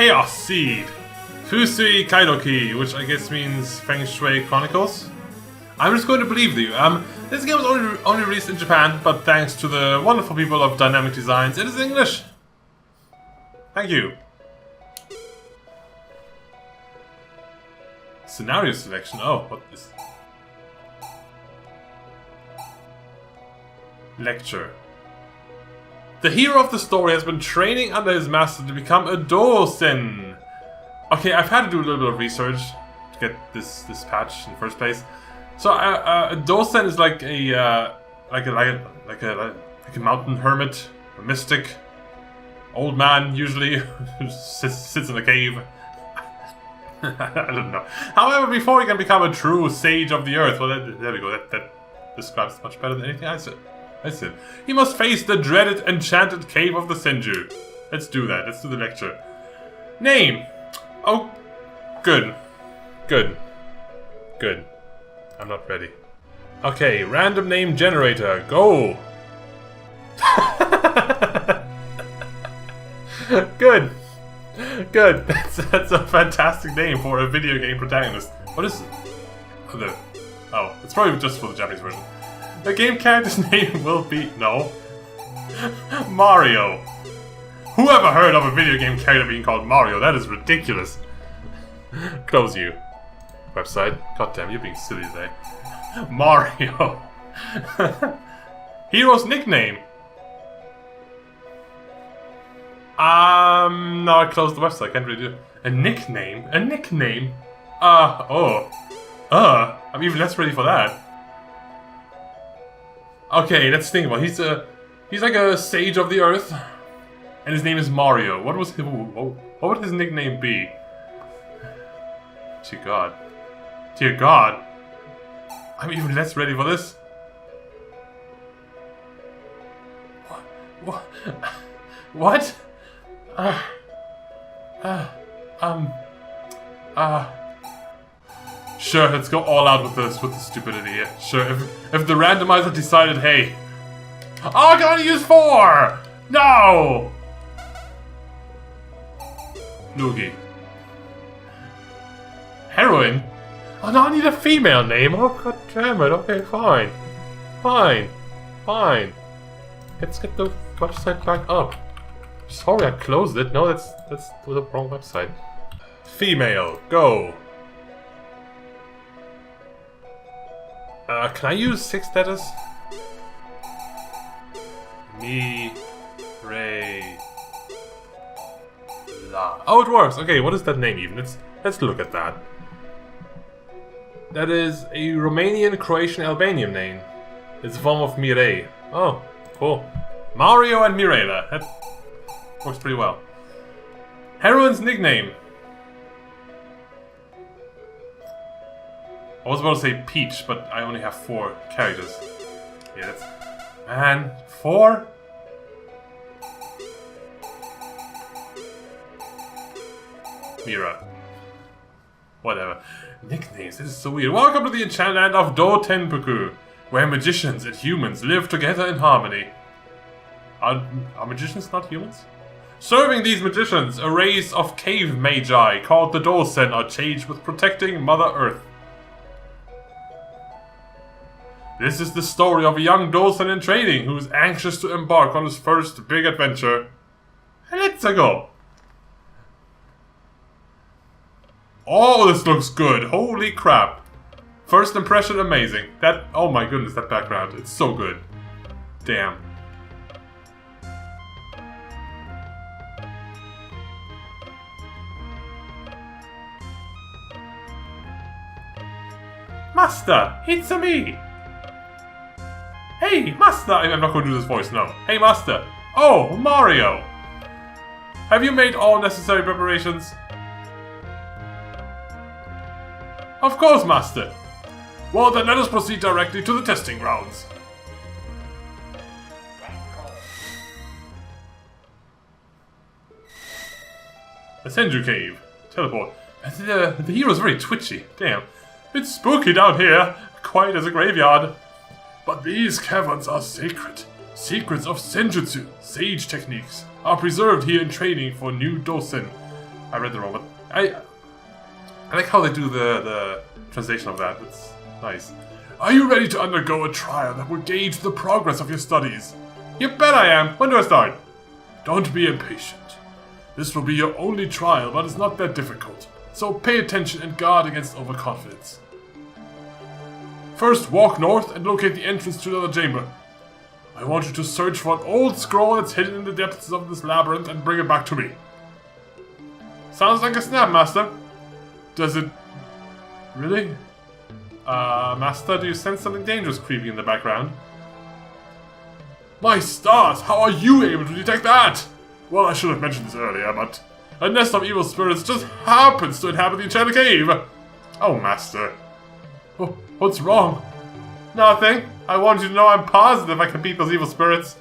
Chaos Seed. Fusui Kaidoki, which I guess means Feng Shui Chronicles. I'm just going to believe you. This game was only released in Japan, but thanks to the wonderful people of Dynamic Designs, it is English. Thank you. Scenario selection. Oh, what is... Lecture. The hero of the story has been training under his master to become a Dosen. Okay, I've had to do a little bit of research to get this patch in the first place. So a Dosen is like a mountain hermit, a mystic, old man usually who sits in a cave. I don't know. However, before he can become a true sage of the earth, well, there we go. That describes it much better than anything I said. He must face the dreaded enchanted cave of the Senju. Let's do that. Let's do the lecture. Name. Oh, good. I'm not ready. Okay, random name generator. Go. Good. That's a fantastic name for a video game protagonist. What is the? Oh, it's probably just for the Japanese version. The game character's name will be Mario. Who ever heard of a video game character being called Mario? That is ridiculous. Close you. Website. God damn, you're being silly today. Mario. Hero's nickname. No, I closed the website. Can't really do it. A nickname? I'm even less ready for that. Okay, let's think about it. He's like a sage of the earth, and his name is Mario. What would his nickname be? Dear God. I'm even less ready for this. What? Sure, let's go all out with the stupidity here. Sure, if the randomizer decided, hey... Oh, I can only use 4! No! Noogie. Heroine? Oh no, I need a female name. Oh, god damn it. Okay, fine. Fine. Let's get the website back up. Sorry, I closed it. No, that's the wrong website. Female, go. Can I use 6 letters? Mi, re, la. Oh, it works. Okay, what is that name even? Let's look at that. That is a Romanian, Croatian, Albanian name. It's a form of Mirei. Oh, cool. Mario and Mirela. That works pretty well. Heroine's nickname. I was about to say Peach, but I only have 4 characters. Yeah, that's... Man, 4? Mira. Whatever. Nicknames, this is so weird. Welcome to the enchanted land of Do Tenpuku, where magicians and humans live together in harmony. Are magicians not humans? Serving these magicians, a race of cave magi called the Dosen are charged with protecting Mother Earth. This is the story of a young Dosen in training who is anxious to embark on his first big adventure. Let's go! Oh, this looks good. Holy crap. First impression, amazing. Oh my goodness, that background. It's so good. Damn. Master, it's me. Hey, Master! I'm not going to do this voice, no. Hey, Master! Oh, Mario! Have you made all necessary preparations? Of course, Master! Well, then let us proceed directly to the testing grounds. The Senju Cave. Teleport. The hero's very twitchy. Damn. It's spooky down here. Quiet as a graveyard. But these caverns are sacred. Secrets of Senjutsu, sage techniques, are preserved here in training for new Dosen. I read the wrong, but I like how they do the translation of that. It's nice. Are you ready to undergo a trial that will gauge the progress of your studies? You bet I am. When do I start? Don't be impatient. This will be your only trial, but it's not that difficult. So pay attention and guard against overconfidence. First, walk north and locate the entrance to the chamber. I want you to search for an old scroll that's hidden in the depths of this labyrinth and bring it back to me. Sounds like a snap, Master. Does it... really? Master, do you sense something dangerous creeping in the background? My stars, how are you able to detect that? Well, I should have mentioned this earlier, but a nest of evil spirits just happens to inhabit the enchanted cave. Oh, Master. Oh, what's wrong? Nothing. I want you to know I'm positive I can beat those evil spirits.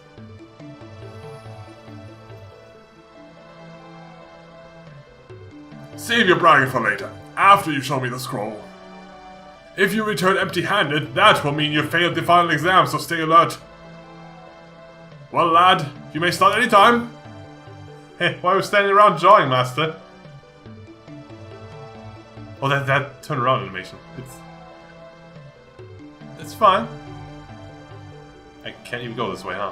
Save your bragging for later, after you show me the scroll. If you return empty-handed, that will mean you failed the final exam, so stay alert. Well, lad, you may start any time. Hey, why are we standing around jawing, Master? Oh, that turn around animation. It's fine. I can't even go this way, huh?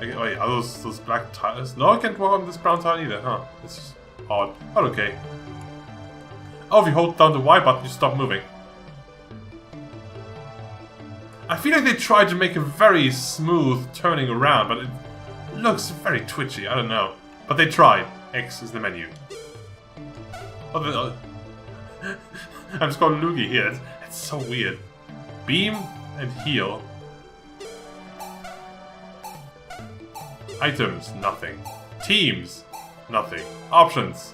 Oh, wait, are those black tiles? No, I can't walk on this brown tile either, huh? It's just odd. But okay. Oh, if you hold down the Y button, you stop moving. I feel like they tried to make a very smooth turning around, but it looks very twitchy. I don't know. But they tried. X is the menu. Oh, I'm just calling Luigi here. It's so weird. Beam and heal. Items, nothing. Teams, nothing. Options.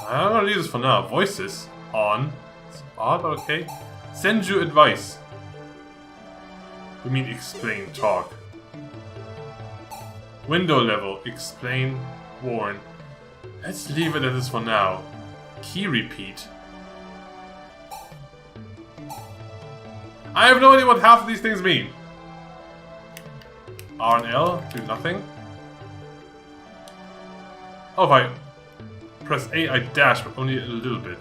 I'm gonna leave this for now. Voices on. It's odd, but okay. Send you advice. We mean explain, talk. Window level, explain, warn. Let's leave it at this for now. Key repeat. I have no idea what half of these things mean. R and L do nothing. Oh, if I press A, I dash, but only a little bit.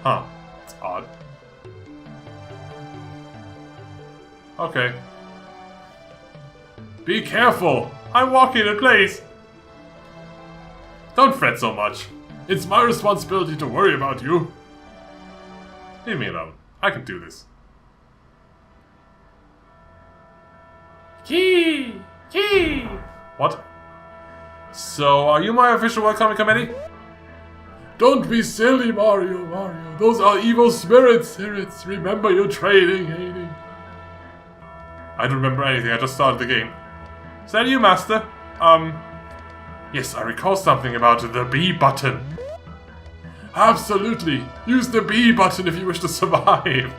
Huh. It's odd. Okay. Be careful! I'm walking in place! Don't fret so much. It's my responsibility to worry about you. Leave me alone. I can do this. Key! Key! What? So, are you my official welcoming committee? Don't be silly, Mario. Those are evil spirits. Remember your training, Haley. I don't remember anything. I just started the game. Is that you, Master? Yes, I recall something about the B button. Absolutely. Use the B button if you wish to survive.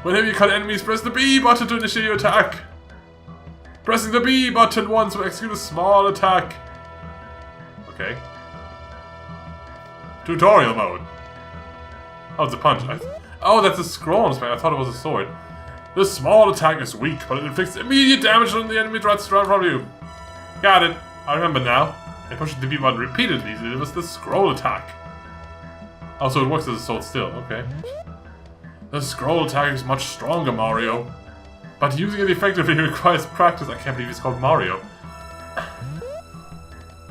Whenever you cut enemies, press the B button to initiate your attack. Pressing the B button once will execute a small attack. Okay. Tutorial mode. Oh, it's a punch. Oh, that's a scroll on his back. I thought it was a sword. The small attack is weak, but it inflicts immediate damage on the enemy tries to run from you. Got it. I remember now. I pushed the B button repeatedly, so it was the scroll attack. Oh, so it works as a sword still. Okay. The scroll attack is much stronger, Mario. But using it effectively requires practice. I can't believe it's called Mario.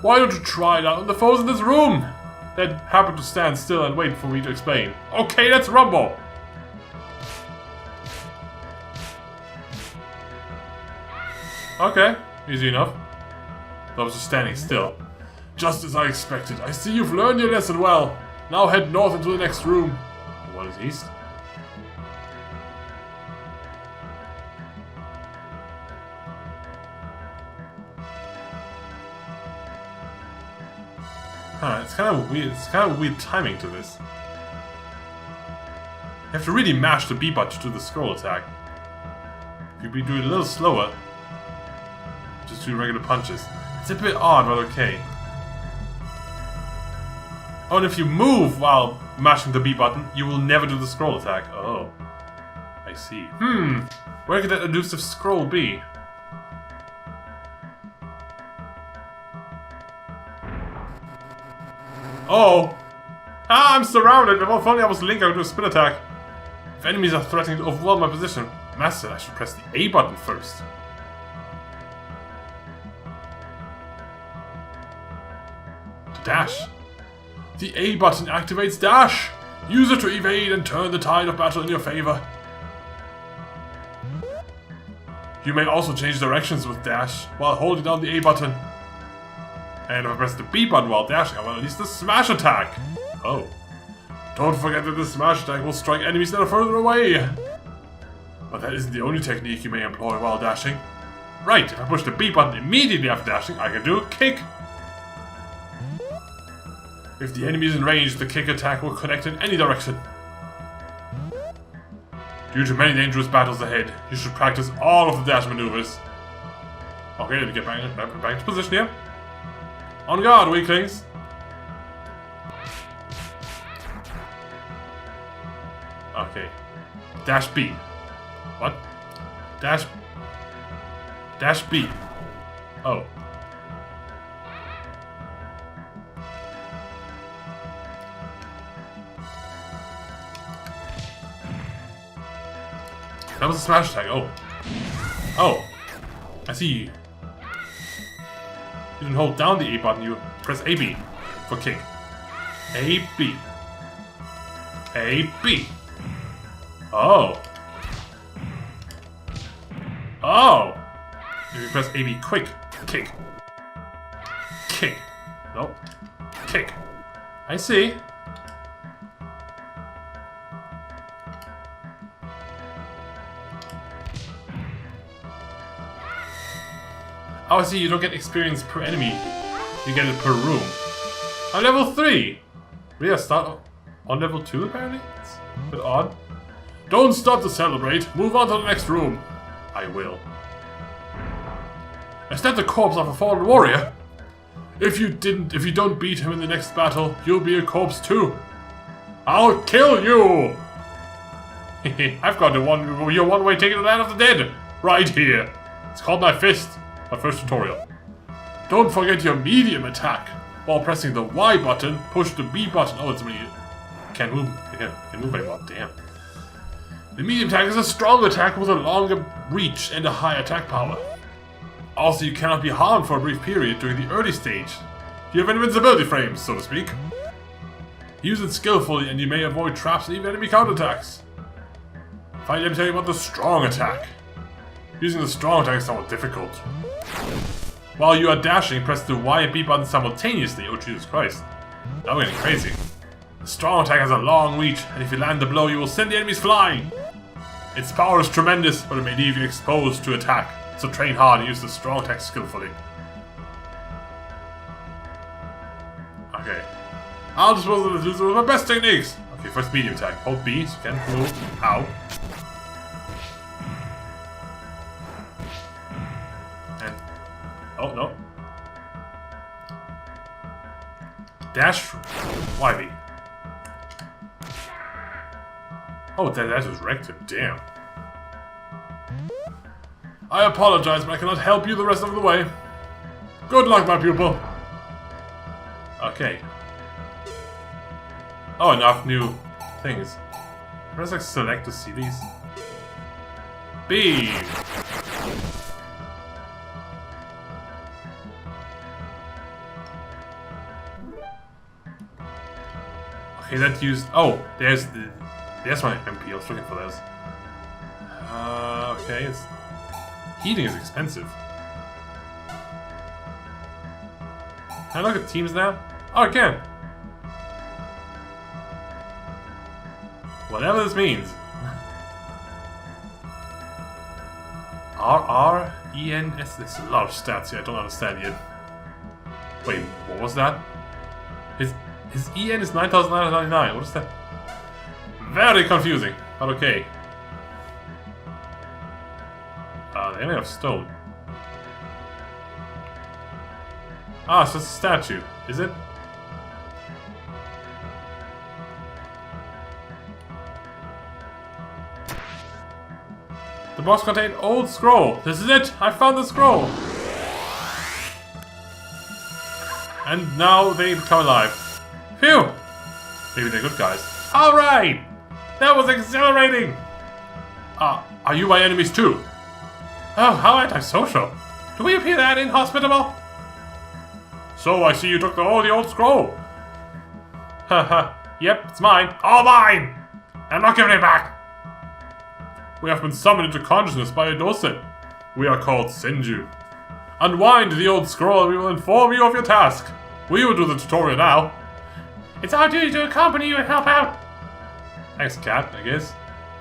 Why don't you try it out on the foes in this room? That happen to stand still and wait for me to explain. Okay, let's rumble! Okay, easy enough. I was just standing still. Just as I expected. I see you've learned your lesson well. Now head north into the next room. What is east? Huh, it's kind of weird. It's kind of weird timing to this. You have to really mash the B button to do the scroll attack. If you do it a little slower, just do regular punches. It's a bit odd, but okay. Oh, and if you move while mashing the B button, you will never do the scroll attack. Oh, I I see. Where could that elusive scroll be? Oh! Ah, I'm surrounded! If only I was Link, I would do a spin attack. If enemies are threatening to overwhelm my position, Master, I should press the A button first. To dash. The A button activates dash! Use it to evade and turn the tide of battle in your favor. You may also change directions with dash while holding down the A button. And if I press the B button while dashing, I will release the smash attack. Oh. Don't forget that the smash attack will strike enemies that are further away. But that isn't the only technique you may employ while dashing. Right, if I push the B button immediately after dashing, I can do a kick. If the enemy is in range, the kick attack will connect in any direction. Due to many dangerous battles ahead, you should practice all of the dash maneuvers. Okay, let me get back into position here. On guard, weaklings! Okay. Dash B. What? Dash B. Oh. That was a smash attack. Oh. Oh. I see. You didn't hold down the A button, you press AB for kick. AB. AB. Oh. Oh. If you press AB quick, kick. Kick. Nope. Kick. I see. Oh, I see, you don't get experience per enemy. You get it per room. I'm level 3! Really, I start on level 2 apparently? It's a bit odd. Don't stop to celebrate. Move on to the next room. I will. Is that the corpse of a fallen warrior? If you don't beat him in the next battle, you'll be a corpse too. I'll kill you! I've got your one-way ticket to the land of the dead. Right here. It's called my fist. My first tutorial. Don't forget your medium attack. While pressing the Y button, push the B button. Oh, it's when you can't move. You can't move anymore. Damn. The medium attack is a strong attack with a longer reach and a high attack power. Also, you cannot be harmed for a brief period during the early stage. You have invincibility frames, so to speak. Use it skillfully and you may avoid traps and even enemy counterattacks. Finally, let me tell you about the strong attack. Using the strong attack is somewhat difficult. While you are dashing, press the Y and B button simultaneously. Oh, Jesus Christ. Now we're getting crazy. The strong attack has a long reach, and if you land the blow, you will send the enemies flying. Its power is tremendous, but it may leave you exposed to attack. So train hard and use the strong attack skillfully. Okay. I'll dispose of this loser with my best techniques. Okay, first medium attack. Hold B so you can move. Ow. And... oh, no. Dash. YB. Oh, that just wrecked him. Damn. I apologize, but I cannot help you the rest of the way. Good luck, my pupil. Okay. Oh, enough new things. Press like select to see these. B. Okay, that used. Oh, there's my MP. I was looking for those. Okay, it's. Heating is expensive. Can I look at teams now? Oh, I can. Whatever this means. R-R-E-N-S. There's a lot of stats here I don't understand yet. Wait, what was that? His EN is 9,999. What is that? Very confusing, but okay. They're made of stone. Ah, so it's a statue, is it? box contained old scroll. This is it! I found the scroll! And now they become alive. Phew! Maybe they're good guys. Alright! That was exhilarating! Are you my enemies too? Oh, how antisocial. Do we appear that inhospitable? So I see you took the old scroll. Haha, yep, it's mine. All mine! I'm not giving it back! We have been summoned into consciousness by a docent. We are called Senju. Unwind the old scroll and we will inform you of your task. We will do the tutorial now. It's our duty to accompany you and help out. Thanks, cat, I guess.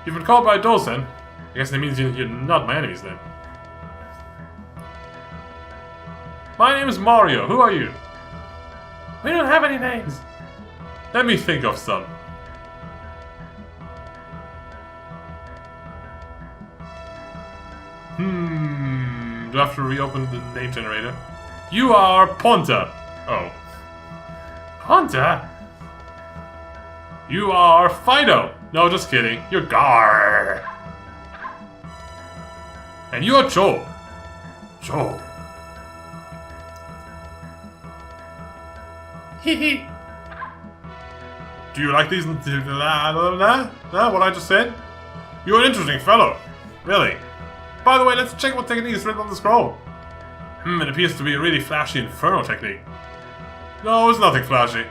You've been called by a docent. I guess that means you're not my enemies then. My name is Mario. Who are you? We don't have any names. Let me think of some. Do I have to reopen the name generator? You are Ponta. Oh. Ponta? You are Fido. No, just kidding. You're Gar. And you are Cho. Cho. Hee. Do you like these? What I just said? You're an interesting fellow. Really. By the way, let's check what technique is written on the scroll. It appears to be a really flashy inferno technique. No, it's nothing flashy.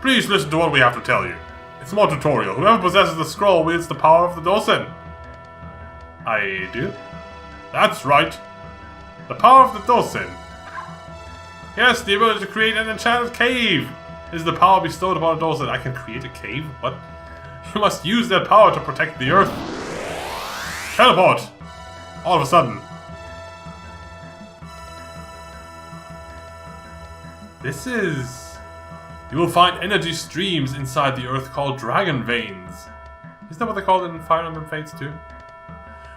Please listen to what we have to tell you. It's more tutorial. Whoever possesses the scroll wields the power of the docent. I do? That's right. The power of the docent. Yes, the ability to create an enchanted cave is the power bestowed upon a docent. I can create a cave? What? You must use that power to protect the Earth. Teleport! All of a sudden. This is... You will find energy streams inside the Earth called dragon veins. Isn't that what they call it in Fire Emblem Fates too?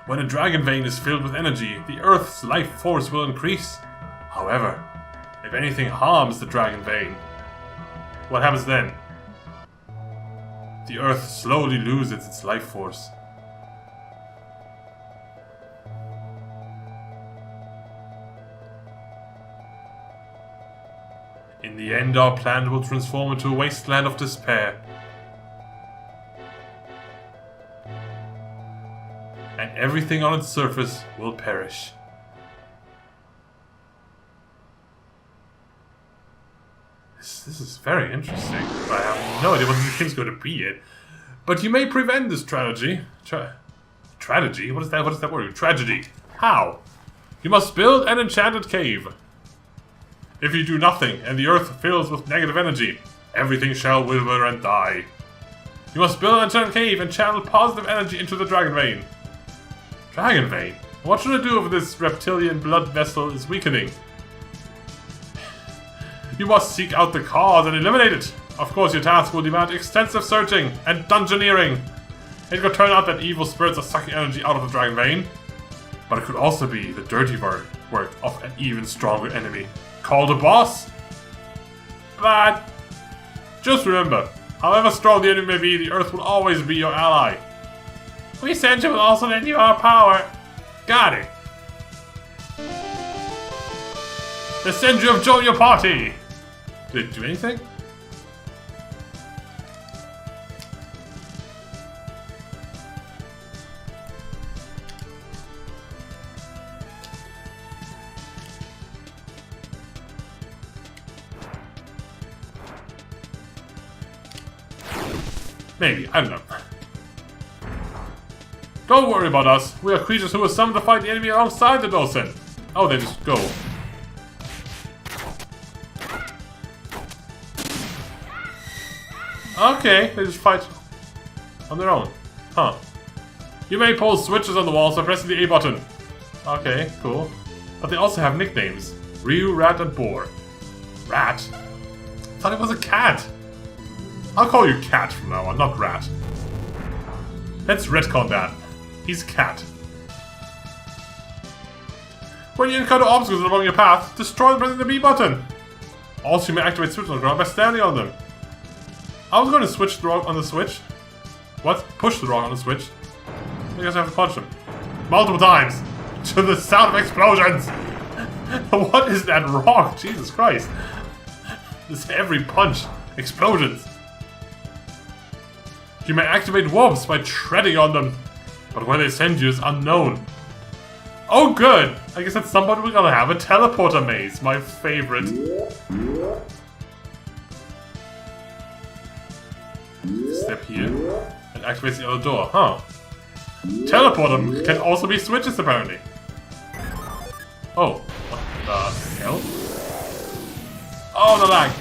When a dragon vein is filled with energy, the Earth's life force will increase. However, if anything harms the dragon vein, what happens then? The Earth slowly loses its life force. In the end, our planet will transform into a wasteland of despair. And everything on its surface will perish. This is very interesting. I have no idea what this game's going to be yet. But you may prevent this tragedy. Tragedy? What is that? What is that word? Tragedy. How? You must build an enchanted cave. If you do nothing, and the earth fills with negative energy, everything shall wither and die. You must build an enchanted cave and channel positive energy into the dragon vein. Dragon vein? What should I do if this reptilian blood vessel is weakening? You must seek out the cause and eliminate it. Of course, your task will demand extensive searching and dungeoneering. It could turn out that evil spirits are sucking energy out of the dragon vein. But it could also be the dirty work of an even stronger enemy, called a boss. But just remember, however strong the enemy may be, the Earth will always be your ally. We sent you will also lend you our power. Got it. The Senju have joined your party. Did it do anything? Maybe, I don't know. Don't worry about us. We are creatures who were summoned to fight the enemy alongside the docent. Oh, they just go. Okay, they just fight on their own. Huh. You may pull switches on the walls by pressing the A button. Okay, cool. But they also have nicknames. Ryu, Rat, and Boar. Rat? I thought it was a cat. I'll call you Cat from now on, not Rat. Let's retcon that. He's Cat. When you encounter obstacles along your path, destroy them pressing the B button. Also, you may activate switches on the ground by standing on them. I was going to switch on the switch. What? Push the rock on the switch? I guess I have to punch him. Multiple times! To the sound of explosions! What is that rock? Jesus Christ. This every punch. Explosions. You may activate warps by treading on them. But where they send you is unknown. Oh good! I guess at some point we're gonna have a teleporter maze. My favorite. Step here. And activates the other door. Huh. Teleporter can also be switches apparently. Oh. What the hell? Oh, the lag!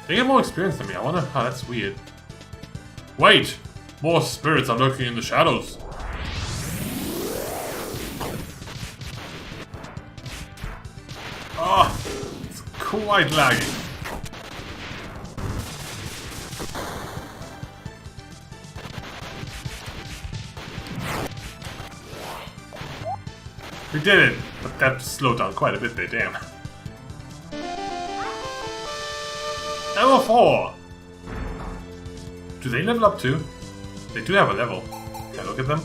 They get more experience than me. I wonder how that's weird. Wait! More spirits are lurking in the shadows. Ah! Oh, it's quite laggy. We did it! But that slowed down quite a bit there, damn. Level 4! Do they level up too? They do have a level. Can I look at them?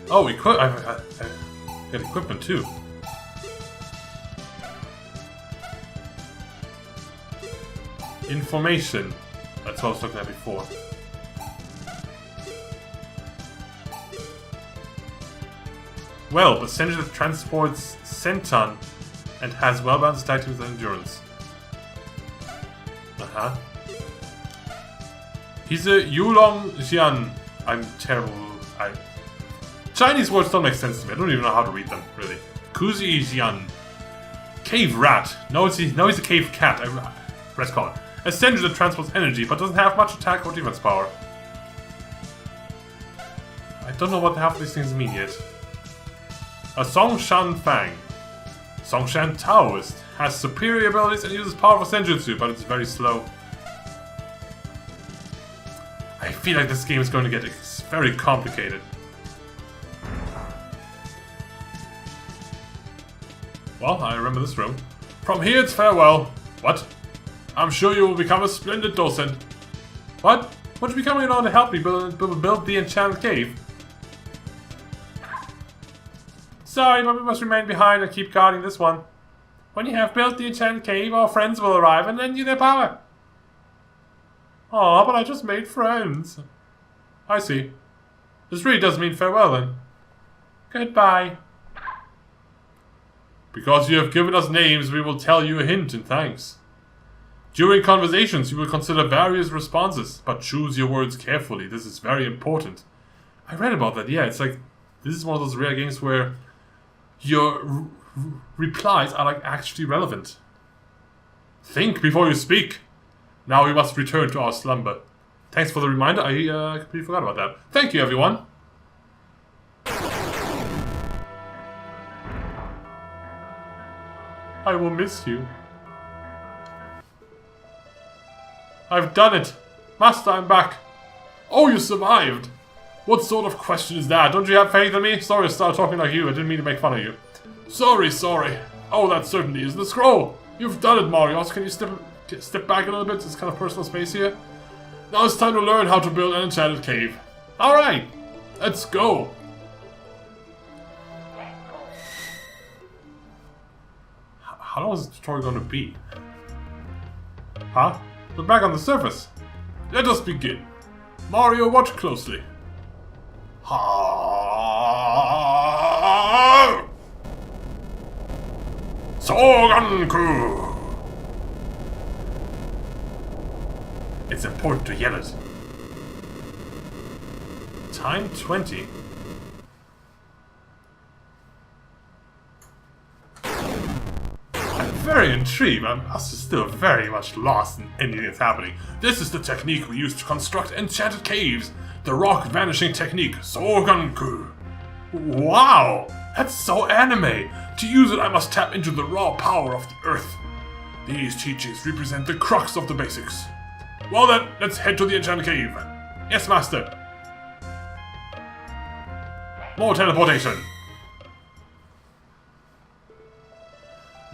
Oh, I got equipment too. Information. That's what I was looking at before. Well, the Sentry that transports Senton and has well-balanced items and endurance. Uh-huh. He's a Yulong Jian. I'm terrible. Chinese words don't make sense to me. I don't even know how to read them, really. Kuzi Jian. Cave rat. No, he's a cave cat. Let's call it. A Sentry that transports energy, but doesn't have much attack or defense power. I don't know what half of these things mean yet. A Songshan Fang. Songshan Taoist. Has superior abilities and uses powerful senjutsu, but it's very slow. I feel like this game is going to get very complicated. Well, I remember this room. From here it's farewell. What? I'm sure you will become a splendid docent. What? What are you coming on to help me build the enchanted cave? Sorry, but we must remain behind and keep guarding this one. When you have built the enchanted cave, our friends will arrive and lend you their power. Aw, but I just made friends. I see. This really does mean farewell then. Goodbye. Because you have given us names, we will tell you a hint in thanks. During conversations, you will consider various responses, but choose your words carefully. This is very important. I read about that, yeah. It's like, this is one of those rare games where your replies are like actually relevant. Think before you speak. Now we must return to our slumber. Thanks for the reminder. I completely forgot about that. Thank you, everyone. I will miss you. I've done it. Master, I'm back. Oh, you survived. What sort of question is that? Don't you have faith in me? Sorry to start talking like you. I didn't mean to make fun of you. Sorry. Oh, that certainly is the scroll. You've done it, Mario. Can you step back a little bit? It's kind of personal space here. Now it's time to learn how to build an enchanted cave. Alright. Let's go. How long is the tutorial going to be? Huh? We're back on the surface. Let us begin. Mario, watch closely. Soganku! It's important to yell it. Time 20. I'm very intrigued. I'm also still very much lost in anything that's happening. This is the technique we use to construct enchanted caves. The rock vanishing technique, Soganku. Wow! That's so anime! To use it, I must tap into the raw power of the earth. These teachings represent the crux of the basics. Well then, let's head to the enchanted cave. Yes, master. More teleportation.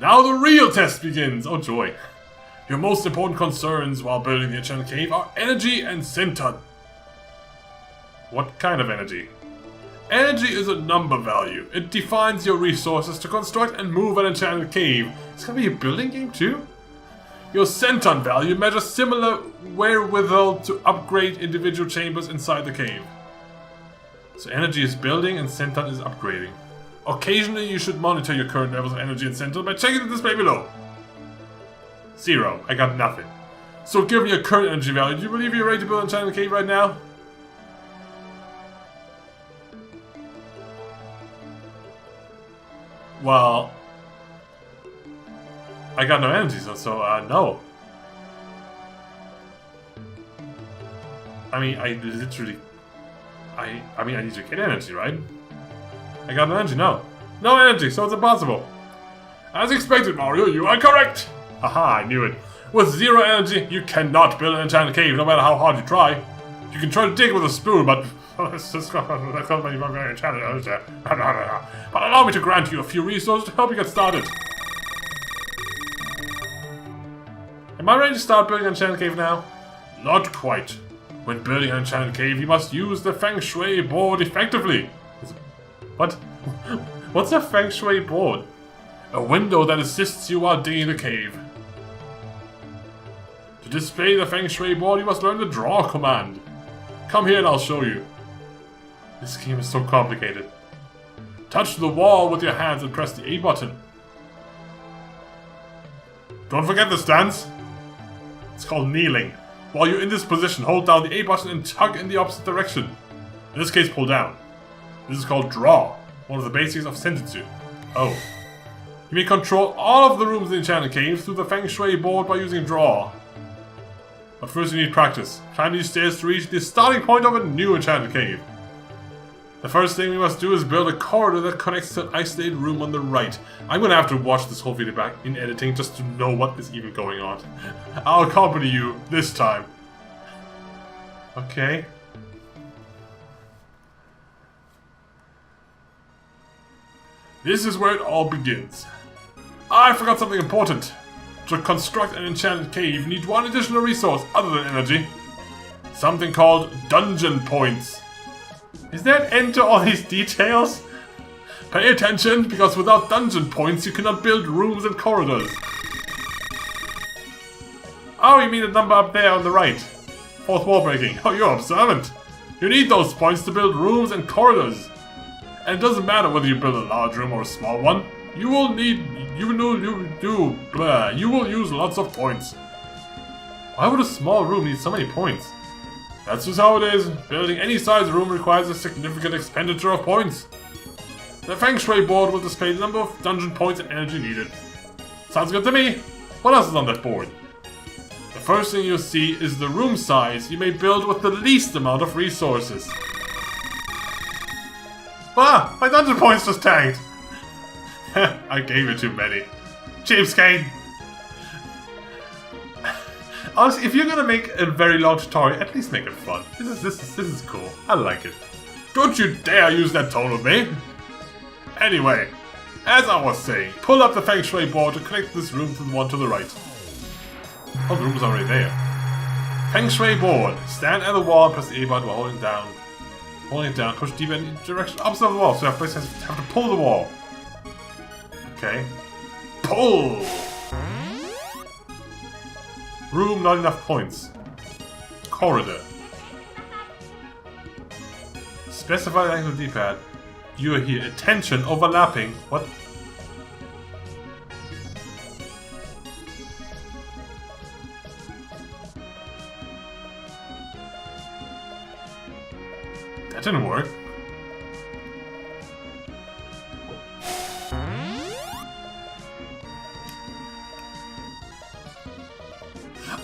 Now the real test begins! Oh joy. Your most important concerns while building the enchanted cave are energy and Sinton. What kind of energy? Energy is a number value. It defines your resources to construct and move an enchanted cave. It's gonna be a building game too? Your Centon value measures similar wherewithal to upgrade individual chambers inside the cave. So energy is building and Centon is upgrading. Occasionally you should monitor your current levels of energy and Centon by checking the display below. 0. I got nothing. So given your current energy value, do you believe you're ready to build an enchanted cave right now? Well, I got no energy, so no. I mean, I literally... I mean, I need to get energy, right? I got no energy, no. No energy, so it's impossible. As expected, Mario, you are correct! Haha, I knew it. With 0 energy, you cannot build an enchanted cave, no matter how hard you try. You can try to dig with a spoon, but... But allow me to grant you a few resources to help you get started. Am I ready to start building an enchanted cave now? Not quite. When building an enchanted cave, you must use the Feng Shui board effectively. What? What's a Feng Shui board? A window that assists you while digging the cave. To display the Feng Shui board, you must learn the draw command. Come here and I'll show you. This game is so complicated. Touch the wall with your hands and press the A button. Don't forget the stance. It's called kneeling. While you're in this position, hold down the A button and tug in the opposite direction. In this case, pull down. This is called draw, one of the basics of senjutsu. Oh. You may control all of the rooms in the enchanted cave through the Feng Shui board by using draw. But first you need practice. Climb these stairs to reach the starting point of a new enchanted cave. The first thing we must do is build a corridor that connects to an isolated room on the right. I'm gonna have to watch this whole video back in editing just to know what is even going on. I'll accompany you this time. Okay. This is where it all begins. I forgot something important. To construct an enchanted cave, you need one additional resource other than energy. Something called dungeon points. Is there an end to all these details? Pay attention, because without dungeon points you cannot build rooms and corridors. Oh, you mean the number up there on the right. 4th wall breaking. Oh, you're observant. You need those points to build rooms and corridors. And it doesn't matter whether you build a large room or a small one. You will use lots of points. Why would a small room need so many points? That's just how it is. Building any size room requires a significant expenditure of points. The Feng Shui board will display the number of dungeon points and energy needed. Sounds good to me. What else is on that board? The first thing you'll see is the room size you may build with the least amount of resources. Ah! My dungeon points just tanked! I gave you too many. Cheapskate! Honestly, if you're gonna make a very long tutorial, at least make it fun. This is cool. I like it. Don't you dare use that tone with me! Anyway, as I was saying, pull up the Feng Shui board to connect this room to the one to the right. Oh, the room is already there. Feng Shui board. Stand at the wall and press the A button while holding it down. Holding it down, push deeper in the direction opposite of the wall, so you have to pull the wall. Okay. Pull! Room, not enough points. Corridor. Specify the angle of the D-pad. You are here. Attention, overlapping. What? That didn't work.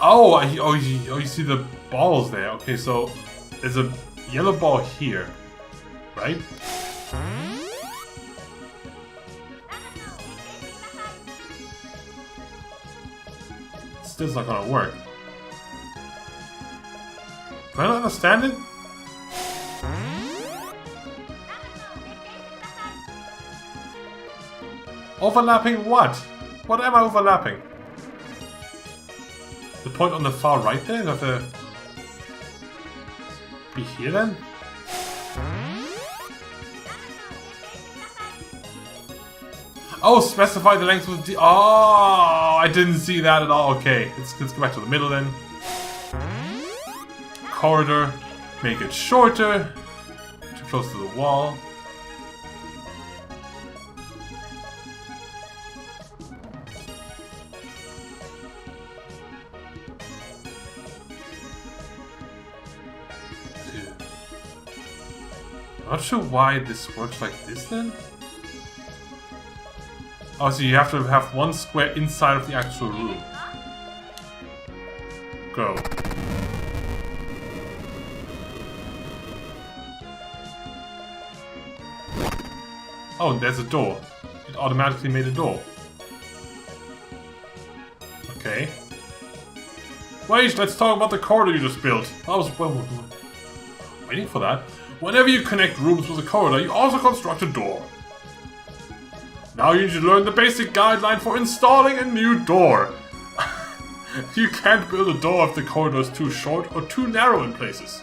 Oh, you see the balls there. Okay, so there's a yellow ball here, right? Still not gonna work. Do I not understand it? Overlapping what? What am I overlapping? The point on the far right there? Do I have to be here then? Oh, specify the length of the... Oh, I didn't see that at all. Okay, let's go back to the middle then. Corridor. Make it shorter. Too close to the wall. I'm not sure why this works like this then. Oh, so you have to have one square inside of the actual room. Go. Oh, and there's a door. It automatically made a door. Okay. Wait, let's talk about the corridor you just built. I was waiting for that. Whenever you connect rooms with a corridor, you also construct a door. Now you should learn the basic guideline for installing a new door. You can't build a door if the corridor is too short or too narrow in places.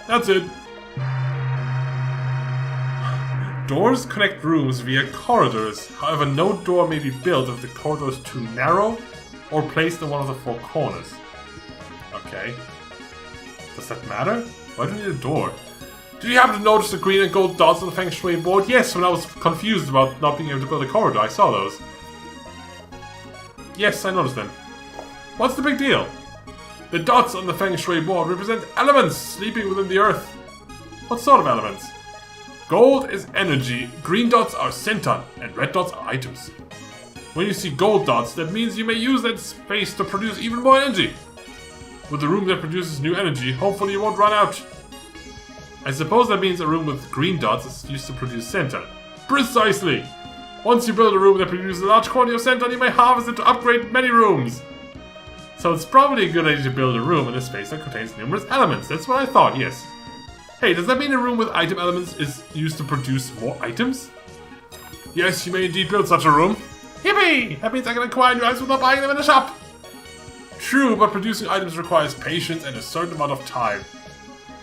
That's it. Doors connect rooms via corridors. However, no door may be built if the corridor is too narrow or placed in one of the four corners. Okay. Does that matter? Why do you need a door? Did you happen to notice the green and gold dots on the Feng Shui board? Yes, when I was confused about not being able to build a corridor, I saw those. Yes, I noticed them. What's the big deal? The dots on the Feng Shui board represent elements sleeping within the earth. What sort of elements? Gold is energy, green dots are senton, and red dots are items. When you see gold dots, that means you may use that space to produce even more energy. With a room that produces new energy, hopefully you won't run out. I suppose that means a room with green dots is used to produce senton. Precisely! Once you build a room that produces a large quantity of senton, you may harvest it to upgrade many rooms. So it's probably a good idea to build a room in a space that contains numerous elements. That's what I thought, yes. Hey, does that mean a room with item elements is used to produce more items? Yes, you may indeed build such a room. Yippee! That means I can acquire new items without buying them in a shop. True, but producing items requires patience and a certain amount of time.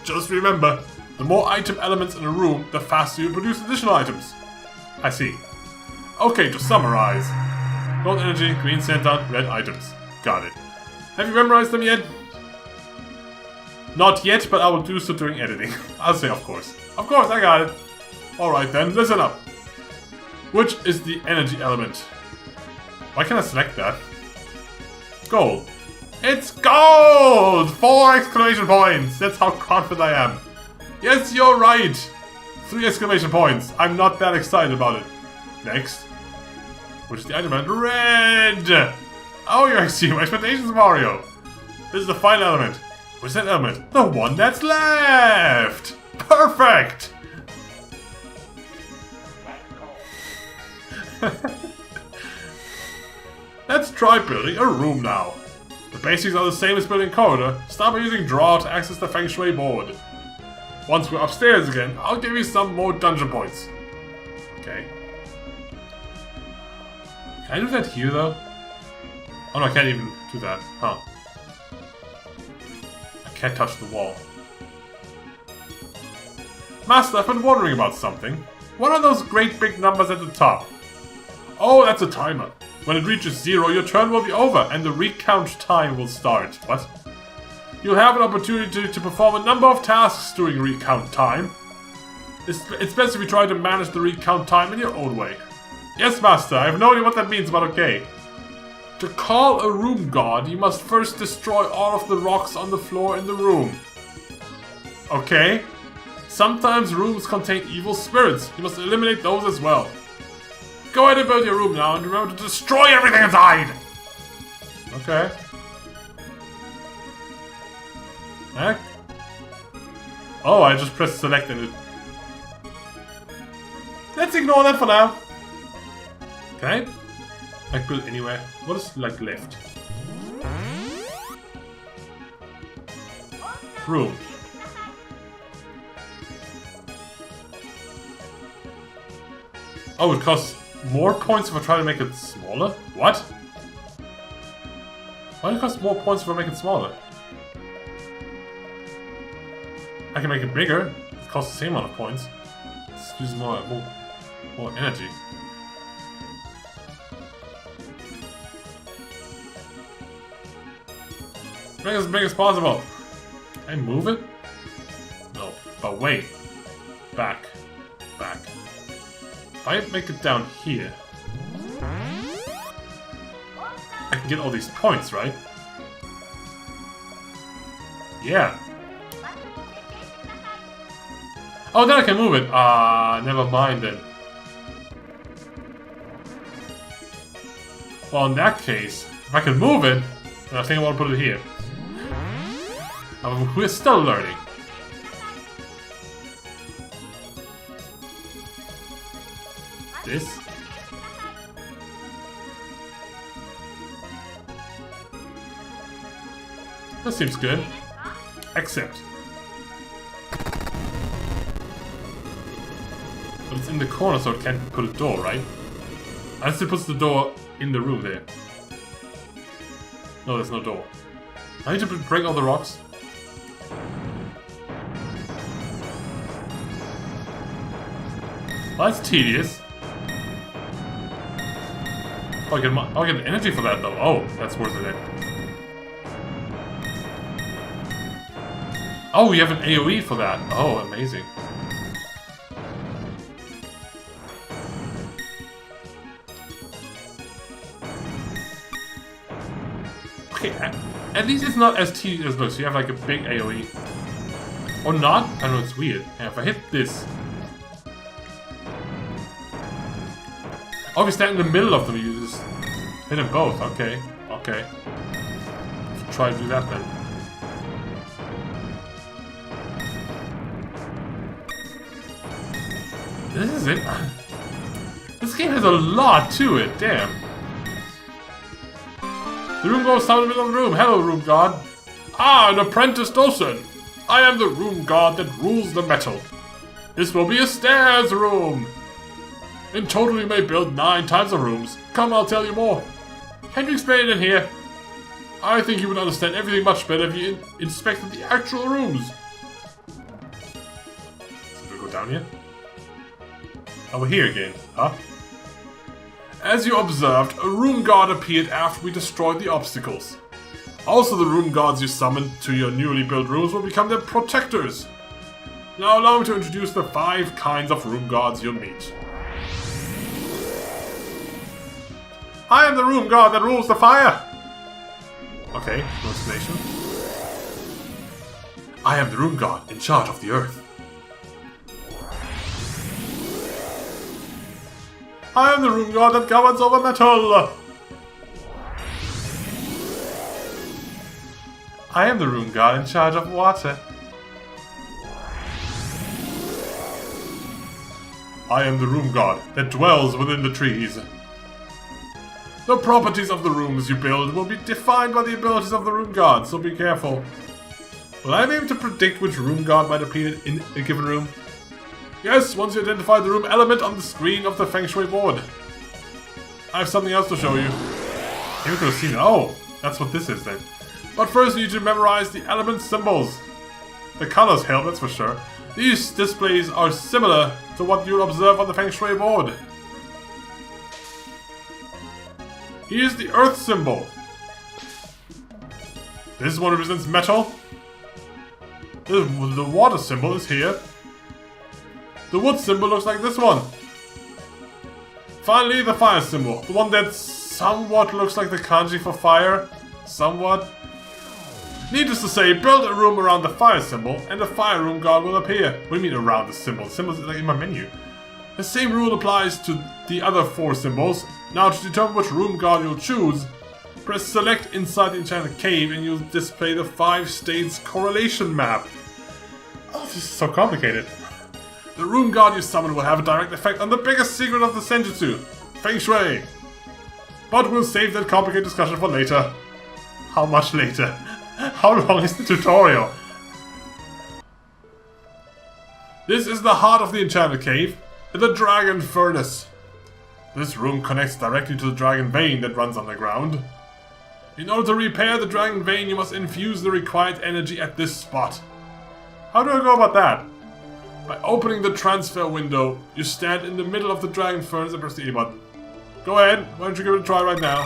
Just remember, the more item elements in a room, the faster you produce additional items. I see. Okay, to summarize. Gold energy, green senton, red items. Got it. Have you memorized them yet? Not yet, but I will do so during editing. I'll say of course. Of course, I got it. Alright then, listen up. Which is the energy element? Why can't I select that? Gold. It's gold! 4 exclamation points! That's how confident I am. Yes, you're right! 3 exclamation points. I'm not that excited about it. Next. Which is the item element? Red! Oh, you're exceeding my expectations, Mario. This is the final element. Which is that element? The one that's left! Perfect! Let's try building a room now. The basics are the same as building a corridor. Start by using draw to access the Feng Shui board. Once we're upstairs again, I'll give you some more dungeon points. Okay. Can I do that here though? Oh no, I can't even do that. Huh. I can't touch the wall. Master, I've been wondering about something. What are those great big numbers at the top? Oh, that's a timer. When it reaches 0, your turn will be over, and the recount time will start. What? You'll have an opportunity to perform a number of tasks during recount time. It's best if you try to manage the recount time in your own way. Yes, Master, I have no idea what that means, but okay. To call a room god, you must first destroy all of the rocks on the floor in the room. Okay. Sometimes rooms contain evil spirits. You must eliminate those as well. Go ahead and build your room now, and remember to destroy everything inside! Okay. Heck? Oh, I just pressed select and it... Let's ignore that for now. Can I build anywhere? What is like left? Room. Oh, it costs more points if I try to make it smaller? What? Why does it cost more points if I make it smaller? I can make it bigger. It costs the same amount of points. It uses more energy. Make it as big as possible. Can I move it? No. But wait. Back. Back. If I make it down here, I can get all these points, right? Yeah. Oh, then I can move it. Never mind then. Well, in that case, if I can move it, then I think I want to put it here. We're still learning. This. That seems good. Except. But it's in the corner, so it can't put a door, right? Unless it puts the door in the room there. No, there's no door. I need to break all the rocks. Well, that's tedious. Oh, I get energy for that though. Oh, that's worth it. Oh, you have an AoE for that. Oh, amazing. Okay, at least it's not as tedious as it looks. You have like a big AoE. Or not? I know, it's weird. Yeah, if I hit this. Oh, if you stand in the middle of them, you just hit them both. Okay, okay. Let's try to do that then. This is it. This game has a lot to it, damn. The room goes down in the middle of the room. Hello, room god. Ah, an apprentice docent. I am the room god that rules the metal. This will be a stairs room. In total, you may build 9 types of rooms. Come, I'll tell you more. Can you explain it in here? I think you would understand everything much better if you inspected the actual rooms. So do we go down here? Oh, we're here again, huh? As you observed, a room guard appeared after we destroyed the obstacles. Also, the room guards you summoned to your newly built rooms will become their protectors. Now allow me to introduce the 5 kinds of room guards you'll meet. I am the room guard that rules the fire! Okay, no explanation. I am the room guard in charge of the earth. I am the room guard that governs over metal! I am the room guard in charge of water. I am the room guard that dwells within the trees. The properties of the rooms you build will be defined by the abilities of the room guard, so be careful. Will I be able to predict which room guard might appear in a given room? Yes, once you identify the room element on the screen of the Feng Shui board. I have something else to show you. You could have seen it. Oh, that's what this is then. But first you need to memorize the element symbols. The colors help, that's for sure. These displays are similar to what you'll observe on the Feng Shui board. Here's the earth symbol. This one represents metal. The water symbol is here. The wood symbol looks like this one. Finally, the fire symbol. The one that somewhat looks like the kanji for fire. Somewhat. Needless to say, build a room around the fire symbol and the fire room guard will appear. What do you mean around the symbol? The symbol's like in my menu. The same rule applies to the other 4 symbols. Now to determine which room guard you'll choose, press select inside the enchanted cave and you'll display the 5 states correlation map. Oh, this is so complicated. The room guard you summon will have a direct effect on the biggest secret of the Senjutsu, Feng Shui. But we'll save that complicated discussion for later. How much later? How long is the tutorial? This is the heart of the enchanted cave, the dragon furnace. This room connects directly to the dragon vein that runs underground. In order to repair the dragon vein, you must infuse the required energy at this spot. How do I go about that? By opening the transfer window, you stand in the middle of the dragon furnace and press the A button. Go ahead, why don't you give it a try right now?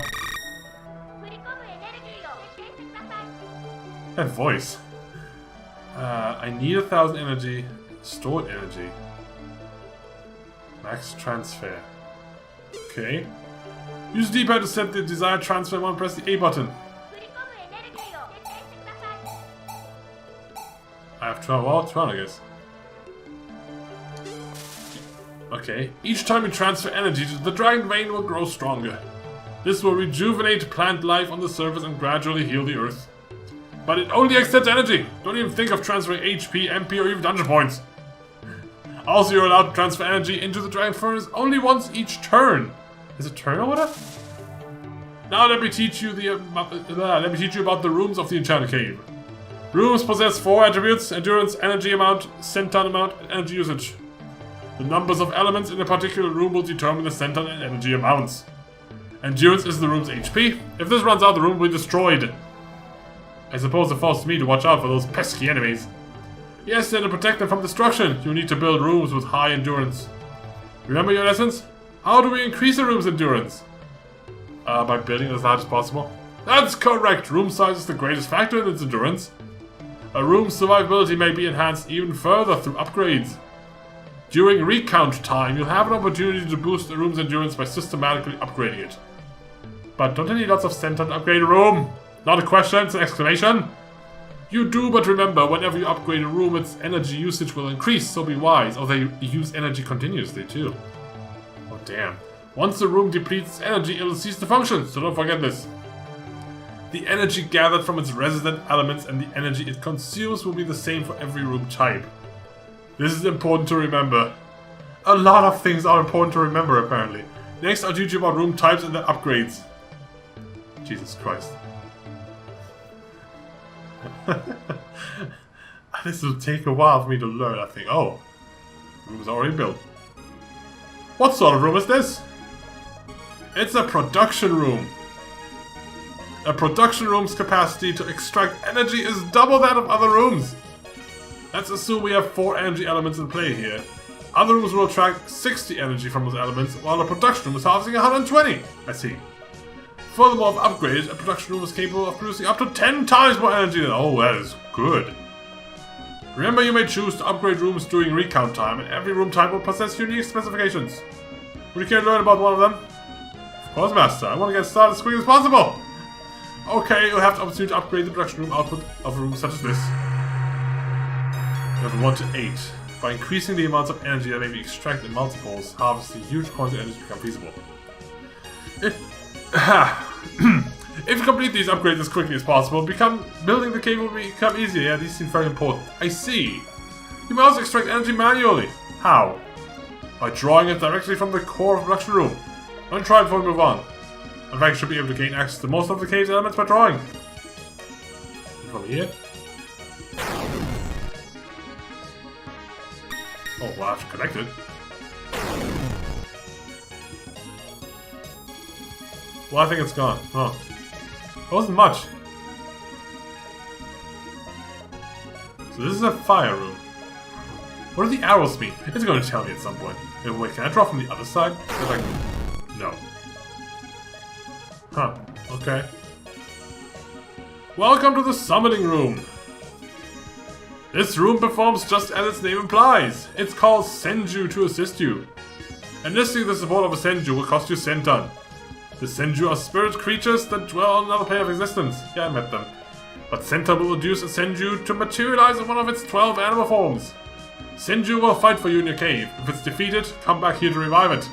That voice. I need 1,000 energy. Stored energy. Max transfer. Okay. Use D-pad to set the desired transfer amount, press the A button. I have 12, well, 12 I guess. Okay. Each time you transfer energy, the dragon vein will grow stronger. This will rejuvenate plant life on the surface and gradually heal the earth. But it only accepts energy. Don't even think of transferring HP, MP, or even dungeon points. Also, you're allowed to transfer energy into the dragon furnace only once each turn. Is it turn order? Now let me teach you about the rooms of the enchanted cave. Rooms possess 4 attributes: endurance, energy amount, centon amount, and energy usage. The numbers of elements in a particular room will determine the centon and energy amounts. Endurance is the room's HP. If this runs out, the room will be destroyed. I suppose it falls to me to watch out for those pesky enemies. Yes, and to protect them from destruction, you need to build rooms with high endurance. Remember your lessons? How do we increase a room's endurance? By building as large as possible. That's correct! Room size is the greatest factor in its endurance. A room's survivability may be enhanced even further through upgrades. During recount time, you'll have an opportunity to boost a room's endurance by systematically upgrading it. But don't I need lots of centon to upgrade a room? Not a question, it's an exclamation. You do, but remember, whenever you upgrade a room, its energy usage will increase, so be wise. Oh, they use energy continuously, too. Oh, damn. Once the room depletes its energy, it'll cease to function, so don't forget this. The energy gathered from its resident elements and the energy it consumes will be the same for every room type. This is important to remember. A lot of things are important to remember, apparently. Next, I'll teach you about room types and their upgrades. Jesus Christ. This will take a while for me to learn, I think. Oh, room's already built. What sort of room is this? It's a production room. A production room's capacity to extract energy is double that of other rooms. Let's assume we have 4 energy elements in play here. Other rooms will attract 60 energy from those elements, while a production room is harvesting 120. I see. Furthermore, if upgraded, a production room is capable of producing up to 10 times more energy than... Oh, that is good. Remember, you may choose to upgrade rooms during recount time, and every room type will possess unique specifications. Would you care to learn about one of them? Of course, Master. I want to get started as quickly as possible. Okay, you'll have the opportunity to upgrade the production room output of a room such as this. Level 1 to 8. By increasing the amounts of energy that may be extracted in multiples, harvesting huge quantities of energy become feasible. If you complete these upgrades as quickly as possible, building the cave will become easier. Yeah, these seem very important. I see. You may also extract energy manually. How? By drawing it directly from the core of the production room. Don't try it before we move on. In fact, you should be able to gain access to most of the cave's elements by drawing. From here. Oh, well, I have to connect it. Well, I think it's gone. Huh. It wasn't much. So this is a fire room. What do the arrows mean? It's going to tell me at some point. Wait, can I draw from the other side? Like, no. Huh. Okay. Welcome to the summoning room. This room performs just as its name implies. It's called Senju to assist you. Enlisting the support of a Senju will cost you Senton. The Senju are spirit creatures that dwell on another plane of existence. Yeah, I met them. But Senton will induce a Senju to materialize in one of its 12 animal forms. Senju will fight for you in your cave. If it's defeated, come back here to revive it.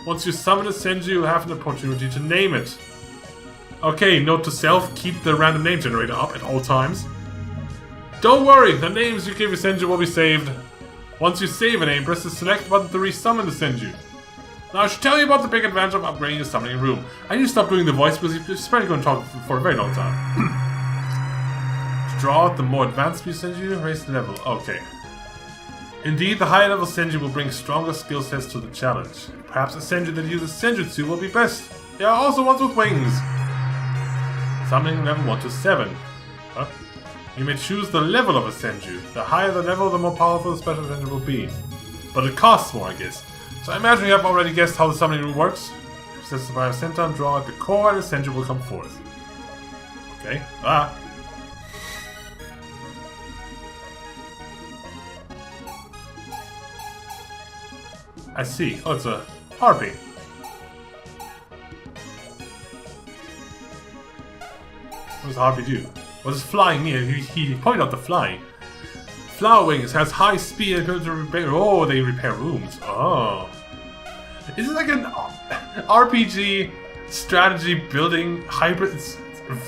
Once you summon a Senju, you'll have an opportunity to name it. Okay, note to self, keep the random name generator up at all times. Don't worry, the names you give your Senju will be saved. Once you save a name, press the select button to resummon the Senju. Now I should tell you about the big advantage of upgrading the summoning room. I need to stop doing the voice because he's probably going to talk for a very long time. To draw out the more advanced Senju, raise the level. Okay. Indeed, the higher level Senju will bring stronger skill sets to the challenge. Perhaps a Senju that uses Senjutsu will be best. There are also ones with wings. Something level 1 to 7. Huh? You may choose the level of a Senju. The higher the level, the more powerful the special Senju will be. But it costs more, I guess. So I imagine you have already guessed how the summoning room works. Possess the fire senton, draw at the core, and a Senju will come forth. Okay. Ah. I see. Oh, it's a harpy. What does the harpy do? What does flying mean? He pointed out the flying. Flower Wings has high speed and ability to repair. Oh, they repair rooms. Oh. Is it like an RPG strategy building hybrid? It's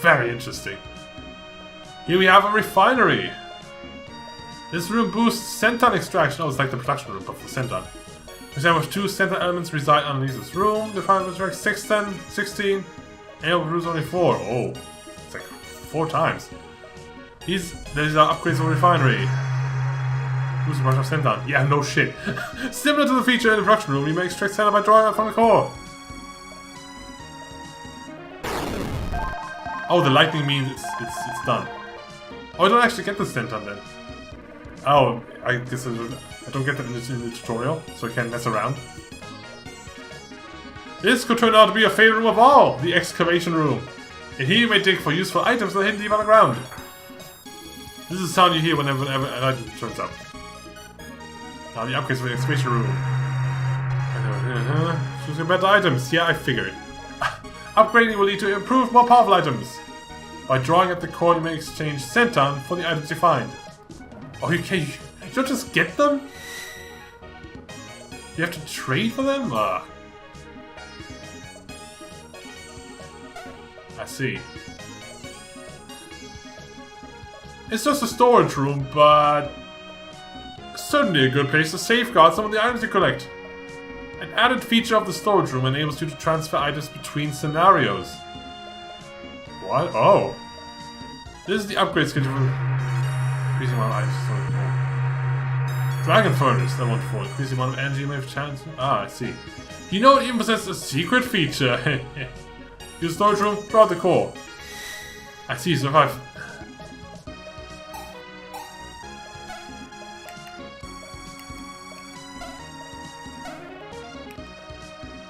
very interesting. Here we have a refinery. This room boosts senton extraction. Oh, it's like the production room, but for senton. For example, 2 senton elements reside underneath this room. The refinery extracts 6, 10, 16, and it produces only 4. Oh, it's like 4 times. These are upgrades of the refinery. Who's the brush of senton? Yeah, no shit. Similar to the feature in the production room, you may extract senton by drawing out from the core. Oh, the lightning means it's done. Oh, I don't actually get the senton then. Oh, I guess I don't get that in the tutorial, so I can't mess around. This could turn out to be your favorite room of all, the excavation room. In here you may dig for useful items that are hidden deep underground. This is the sound you hear whenever an item turns up. Now the upgrades for the excavation room. Choosing better items. Yeah, I figured. Upgrading will lead to improved, more powerful items. By drawing at the core, you may exchange senton for the items you find. Oh, you don't just get them? You have to trade for them? I see. It's just a storage room, but certainly a good place to safeguard some of the items you collect. An added feature of the storage room enables you to transfer items between scenarios. What? Oh. This is the upgrade schedule for increasing amount of items. Dragon Furnace, that one for increasing amount of energy you may have chance. Ah, I see. You know, it even possesses a secret feature. Use storage room, draw out the core. I see, survive.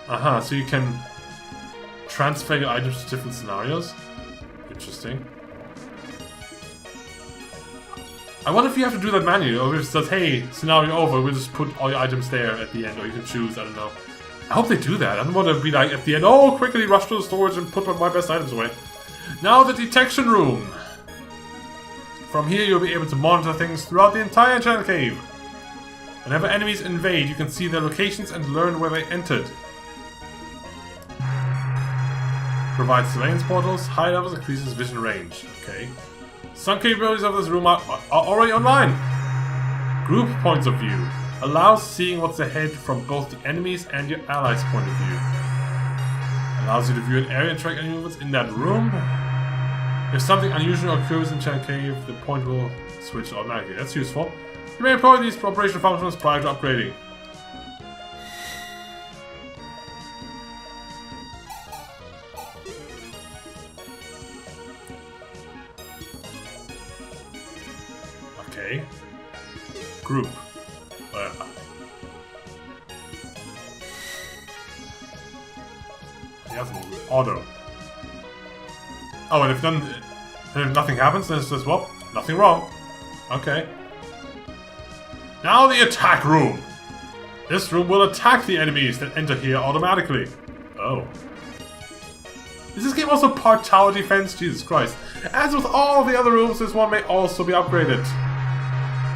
Aha, so you can transfer your items to different scenarios? Interesting. I wonder if you have to do that manually, or if it says, hey, scenario over, we'll just put all your items there at the end, or you can choose, I don't know. I hope they do that. I don't want to be like, at the end, oh, quickly rush to the storage and put my best items away. Now the detection room. From here, you'll be able to monitor things throughout the entire enchanted cave. Whenever enemies invade, you can see their locations and learn where they entered. Provides surveillance portals, high levels increases vision range. Okay. Some capabilities of this room are already online. Group points of view. Allows seeing what's ahead from both the enemies and your allies' point of view. Allows you to view an area and track any movements in that room. If something unusual occurs in Chan Cave, the point will switch automatically. That's useful. You may employ these operational functions prior to upgrading. Okay. Group. Auto. Oh, and if nothing happens, then it says, well, nothing wrong. Okay. Now the attack room. This room will attack the enemies that enter here automatically. Oh. Is this game also part tower defense? Jesus Christ. As with all the other rooms, this one may also be upgraded.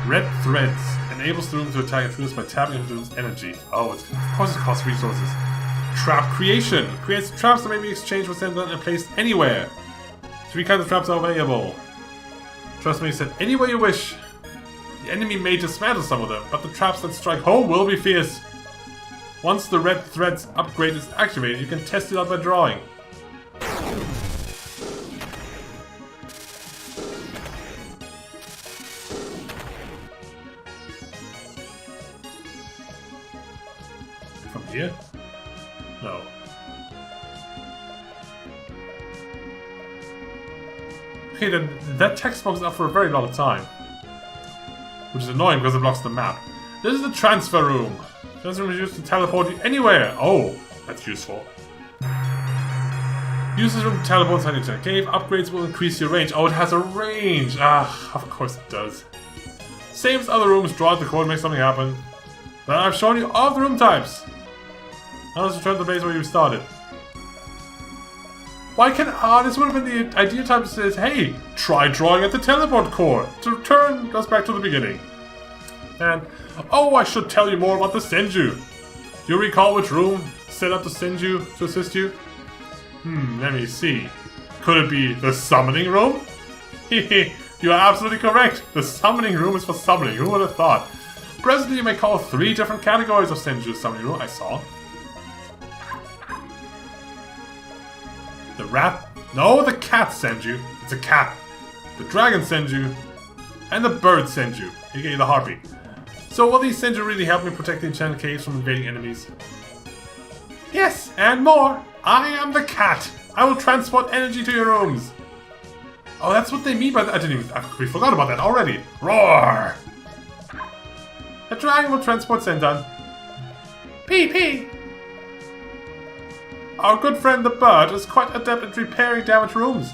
Red Threads enables the room to attack intruders by tapping into its energy. Oh, of course it costs resources. Trap creation. Creates traps that may be exchanged with them and placed anywhere. 3 kinds of traps are available. Trust me, said anywhere you wish. The enemy may dismantle some of them, but the traps that strike home will be fierce. Once the Red Threads upgrade is activated, you can test it out by drawing. From here? No. Okay, then that text box is up for a very long time. Which is annoying because it blocks the map. This is the transfer room. Transfer room is used to teleport you anywhere. Oh, that's useful. Use this room to teleport inside into a cave. Upgrades will increase your range. Oh, it has a range. Ah, of course it does. Same as other rooms. Draw out the code, make something happen. But I've shown you all the room types. Now let's return to the place where you started. Why can't... this would have been the ideal time to say, hey, try drawing at the teleport core. To return us back to the beginning. And, oh, I should tell you more about the Senju. Do you recall which room set up the Senju to assist you? Let me see. Could it be the summoning room? Hehe, you are absolutely correct. The summoning room is for summoning. Who would have thought? Presently, you may call 3 different categories of Senju summoning room. I saw. The rat? No, the cat Senju. It's a cat. The dragon Senju. And the bird Senju, aka the harpy. So will these Senju really help me protect the enchanted caves from invading enemies? Yes, and more. I am the cat. I will transport energy to your rooms. Oh, that's what they mean by that. We forgot about that already. Roar! The dragon will transport Sendan. Pee. Our good friend the bird is quite adept at repairing damaged rooms.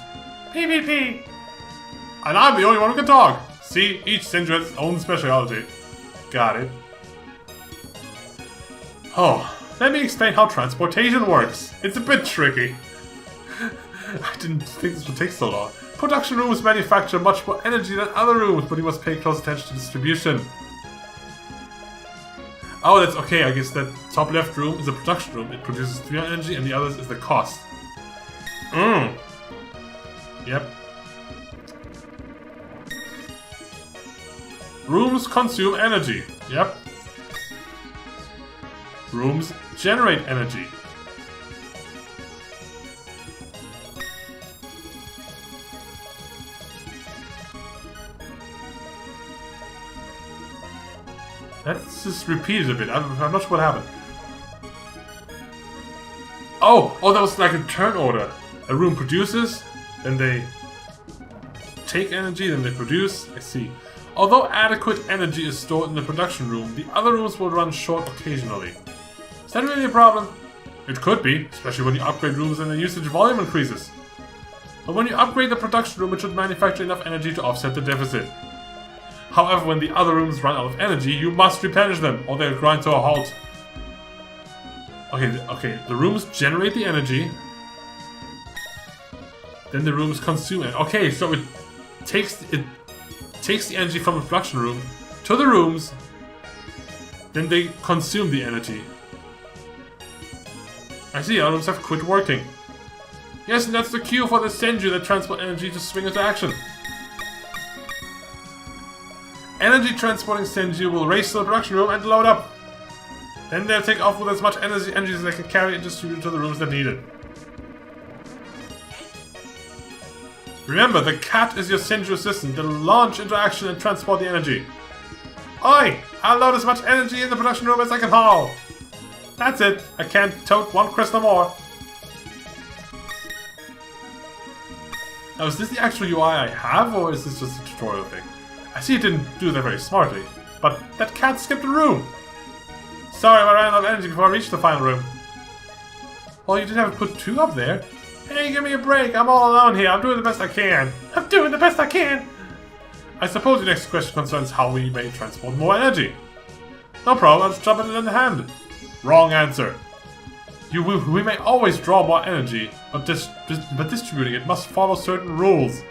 Pee. And I'm the only one who can talk. See, each Senju has its own specialty. Got it. Oh, let me explain how transportation works. It's a bit tricky. I didn't think this would take so long. Production rooms manufacture much more energy than other rooms, but you must pay close attention to distribution. Oh, that's okay. I guess that top left room is the production room. It produces 300 energy, and the others is the cost. Yep. Rooms consume energy. Yep. Rooms generate energy. Let's just repeat it a bit. I'm not sure what happened. Oh, that was like a turn order. A room produces, then they take energy, then they produce. I see. Although adequate energy is stored in the production room, the other rooms will run short occasionally. Is that really a problem? It could be, especially when you upgrade rooms and the usage volume increases. But when you upgrade the production room, it should manufacture enough energy to offset the deficit. However, when the other rooms run out of energy, you must replenish them, or they'll grind to a halt. Okay, the rooms generate the energy. Then the rooms consume it. Okay, so it takes the energy from the production room to the rooms. Then they consume the energy. I see, our rooms have quit working. Yes, and that's the cue for the Senju that transport energy to swing into action. Energy transporting Senju will race to the production room and load up. Then they'll take off with as much energy as they can carry and distribute to the rooms that need it. Remember, the cat is your Senju assistant. They'll launch into action and transport the energy. Oi! I'll load as much energy in the production room as I can haul. That's it. I can't tote 1 crystal more. Now, is this the actual UI I have, or is this just a tutorial thing? I see it didn't do that very smartly, but that cat skipped a room. Sorry, I ran out of energy before I reached the final room. Well, you didn't have to put 2 up there. Hey, give me a break. I'm all alone here. I'm doing the best I can. I'm doing the best I can. I suppose your next question concerns how we may transport more energy. No problem. I'll just jump it in the hand. Wrong answer. We may always draw more energy, but distributing it must follow certain rules.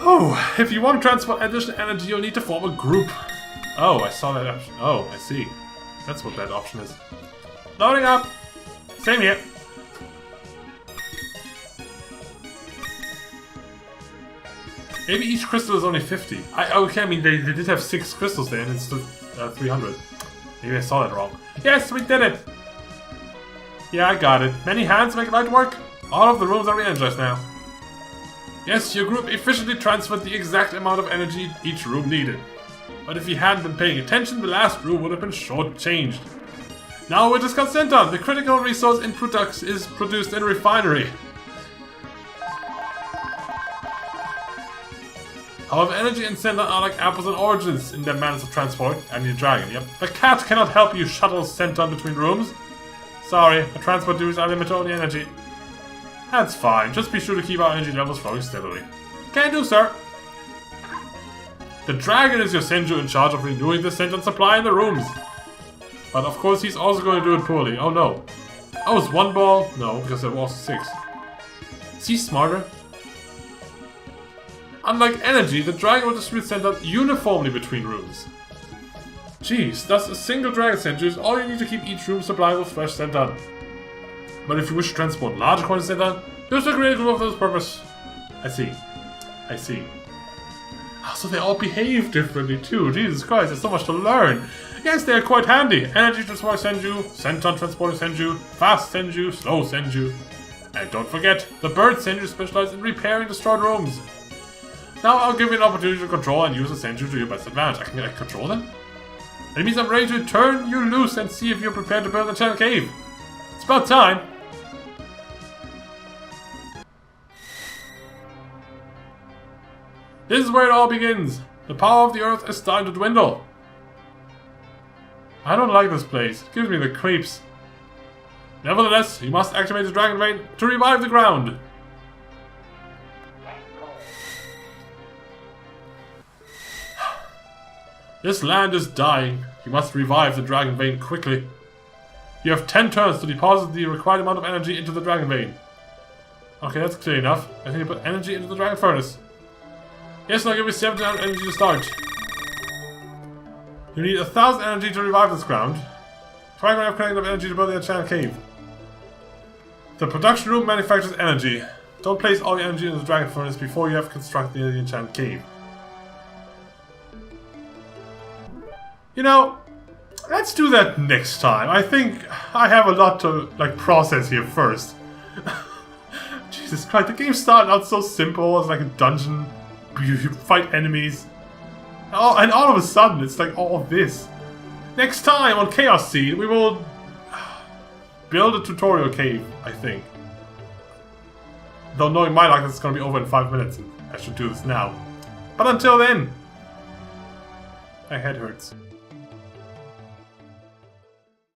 Oh, if you want to transport additional energy, you'll need to form a group. Oh, I saw that option. Oh, I see. That's what that option is. Loading up. Same here. Maybe each crystal is only 50. Okay, I mean, they did have 6 crystals there, and it's still 300. Maybe I saw that wrong. Yes, we did it! Yeah, I got it. Many hands make light work. All of the rooms are re-energized now. Yes, your group efficiently transferred the exact amount of energy each room needed. But if you hadn't been paying attention, the last room would have been short-changed. Now we discuss Senton. The critical resource in products is produced in a refinery. However, energy and Senton are like apples and oranges in their manners of transport, and the dragon, yep. The cat cannot help you shuttle Senton between rooms. Sorry, the transport duties are limited on the energy. That's fine, just be sure to keep our energy levels flowing steadily. Can do, sir. The dragon is your Senju in charge of renewing the Senton supply in the rooms. But of course he's also going to do it poorly. Oh no. Oh, it's one ball? No, because there was 6. Is he smarter? Unlike energy, the dragon will distribute Senton uniformly between rooms. Jeez, thus a single dragon Senju is all you need to keep each room supplied with fresh Senton. But if you wish to transport larger quantities of Senton, use a great group for this purpose. I see. I see. Oh, so they all behave differently too. Jesus Christ, there's so much to learn. Yes, they are quite handy. Energy transporter Senju, Senton transporter Senju, fast Senju, slow Senju. And don't forget, the bird Senju specializes in repairing destroyed rooms. Now I'll give you an opportunity to control and use the Senju to your best advantage. I can control them? That means I'm ready to turn you loose and see if you're prepared to build a channel cave. It's about time. This is where it all begins. The power of the earth is starting to dwindle. I don't like this place. It gives me the creeps. Nevertheless, you must activate the Dragon Vein to revive the ground. This land is dying. You must revive the Dragon Vein quickly. You have 10 turns to deposit the required amount of energy into the Dragon Vein. Okay, that's clear enough. I think you put energy into the Dragon Furnace. Yes, I'll give you 7,000 energy to start. You need 1,000 energy to revive this ground. Try to have connected enough energy to build the enchanted cave. The production room manufactures energy. Don't place all your energy into the Dragon Furnace before you have constructed the enchanted cave. You know, let's do that next time. I think I have a lot to process here first. Jesus Christ, the game started out so simple. It's like a dungeon. You fight enemies. Oh, and all of a sudden, it's like all of this. Next time on Chaos Seed, we will build a tutorial cave, I think. Though knowing my luck, it's going to be over in 5 minutes. I should do this now. But until then, my head hurts.